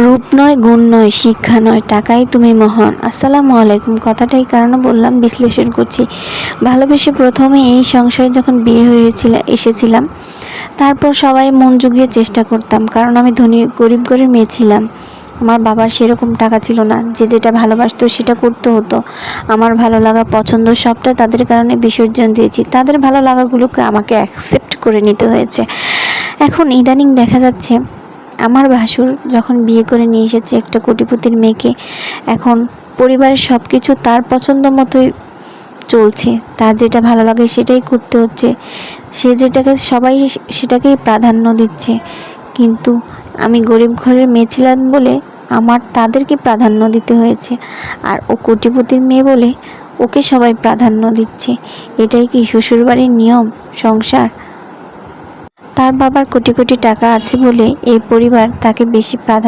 রূপ নয়, গুণ নয়, শিক্ষা নয়, টাকাই তুমি মহান। আসসালামু আলাইকুম। কথাটাই কারণ বললাম, বিশ্লেষণ করছি। ভালোবেসে প্রথমে এই সংসারে যখন বিয়ে এসেছিলাম, তারপর সবাই মন জুগিয়ে চেষ্টা করতাম, কারণ আমি গরিব ঘরের মেয়ে ছিলাম। আমার বাবার সেরকম টাকা ছিল না, যে যেটা ভালোবাসতো সেটা করতে হতো। আমার ভালো লাগা পছন্দ সবটা তাদের কারণে বিসর্জন দিয়েছি। তাদের ভালো লাগাগুলোকে আমাকে অ্যাকসেপ্ট করে নিতে হয়েছে। এখন ইদানিং দেখা যাচ্ছে আমার ভাসুর যখন বিয়ে করে নিয়ে এসেছে একটা কোটিপতির মেয়েকে, এখন পরিবারের সব কিছু তার পছন্দ মতোই চলছে। তার যেটা ভালো লাগে সেটাই করতে হচ্ছে। সে যেটাকে সবাই সেটাকেই প্রাধান্য দিচ্ছে, কিন্তু আমি গরিব ঘরের মেয়ে ছিলাম বলে আমার তাদেরকে প্রাধান্য দিতে হয়েছে। আর ও কোটিপতির মেয়ে বলে ওকে সবাই প্রাধান্য দিচ্ছে। এটাই কি শ্বশুরবাড়ির নিয়ম, সংসার? তার বাবার কোটি কোটি টাকা আছে বলে এই পরিবার তাকে বেশি প্রাধান্য